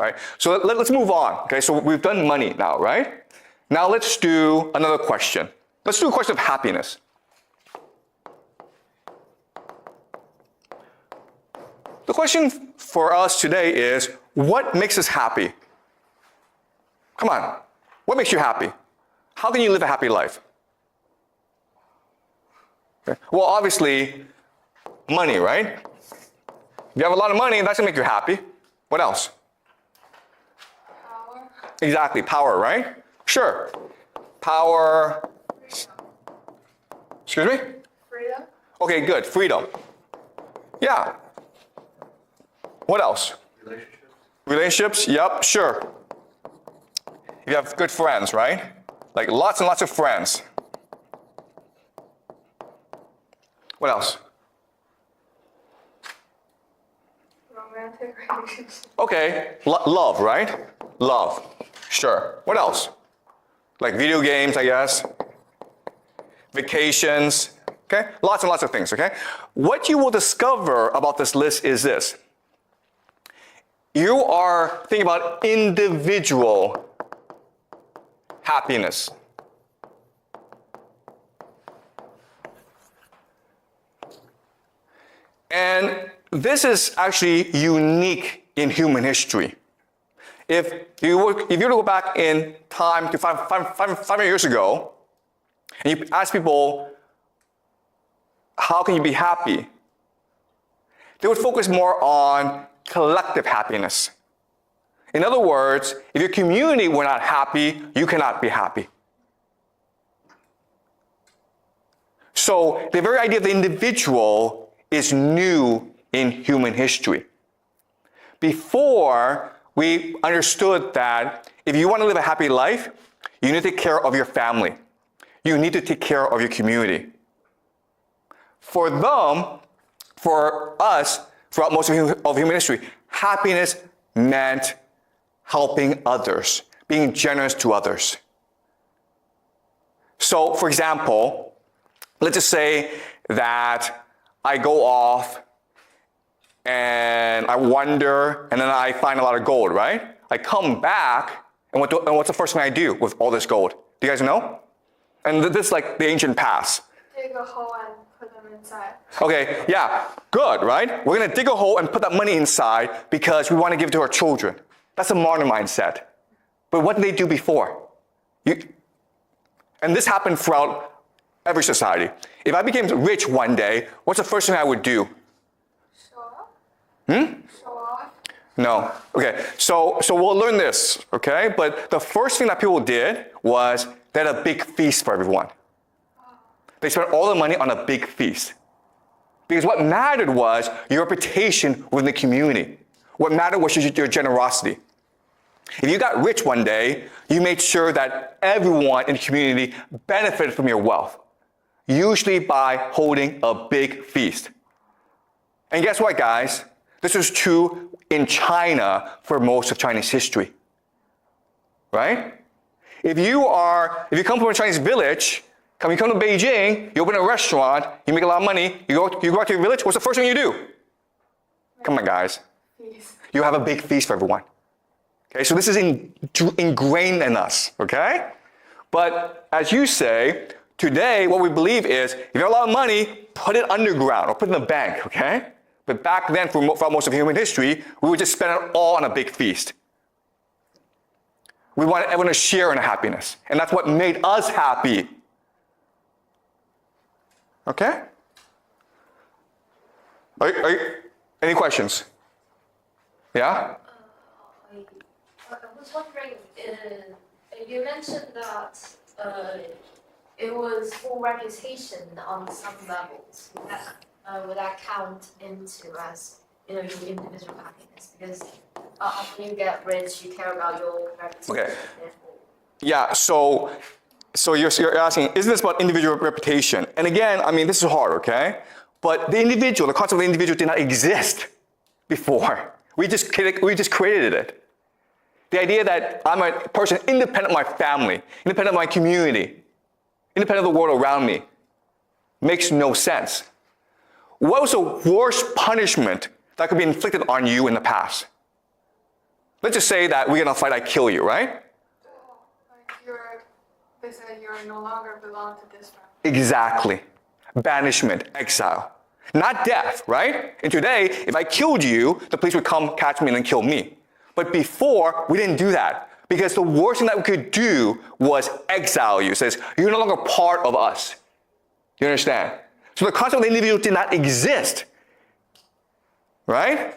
right? So let's move on, okay? So we've done money now, right? Now let's do another question. Let's do a question of happiness. The question for us today is, what makes us happy? Come on, what makes you happy? How can you live a happy life? Okay. Well, obviously, money, right? If you have a lot of money, that's gonna make you happy. What else? Power. Exactly, power, right? Sure. Power. Excuse me? Freedom. Okay, good, freedom. Yeah. What else? Relationships, yep, sure. You have good friends, right? Like lots and lots of friends. What else? Romantic relationships. Okay, love, right? Love, sure. What else? Like video games, I guess. Vacations, okay? Lots and lots of things, okay? What you will discover about this list is this. You are thinking about individual happiness. And this is actually unique in human history. If you were to go back in time to 500 years ago, and you ask people, how can you be happy? They would focus more on collective happiness. In other words, if your community were not happy, you cannot be happy. So the very idea of the individual is new in human history. Before, we understood that if you want to live a happy life, you need to take care of your family. You need to take care of your community. For them, for us, throughout most of human history, happiness meant helping others, being generous to others. So, for example, let's just say that I go off and I wander and then I find a lot of gold, right? I come back and what's the first thing I do with all this gold? Do you guys know? And this is like the ancient past. Dig a hole and put them inside. Okay, yeah, good, right? We're gonna dig a hole and put that money inside because we want to give it to our children. That's a modern mindset. But what did they do before? And this happened throughout every society. If I became rich one day, what's the first thing I would do? Show off? Show off? No. Okay, so we'll learn this, okay? But the first thing that people did was they had a big feast for everyone. They spent all the money on a big feast. Because what mattered was your reputation within the community. What mattered was your generosity. If you got rich one day, you made sure that everyone in the community benefited from your wealth, usually by holding a big feast. And guess what, guys? This was true in China for most of Chinese history, right? If you come from a Chinese village, you come to Beijing, you open a restaurant, you make a lot of money, you go out to your village, what's the first thing you do? Come on, guys. Feast. You have a big feast for everyone. Okay, so this is ingrained in us, okay? But as you say, today what we believe is if you have a lot of money, put it underground or put it in the bank, okay? But back then, for most of human history, we would just spend it all on a big feast. We wanted everyone to share in the happiness, and that's what made us happy. Okay? Any questions? Yeah? I was wondering, you mentioned that it was for reputation on some levels. Would that count into as your individual happiness? Because when you get rich, you care about your reputation. Okay. Yeah. So you're asking, isn't this about individual reputation? And again, I mean, this is hard, okay? But the concept of the individual did not exist before. We just created it. The idea that I'm a person independent of my family, independent of my community, independent of the world around me, makes no sense. What was the worst punishment that could be inflicted on you in the past? let's just say that we're gonna fight, I kill you, right? Like they said you no longer belong to this family. Exactly. Banishment, exile. Not death, right? And today, if I killed you, the police would come catch me and kill me. But before, we didn't do that. Because the worst thing that we could do was exile you. It says, you're no longer part of us. You understand? So the concept of the individual did not exist. Right?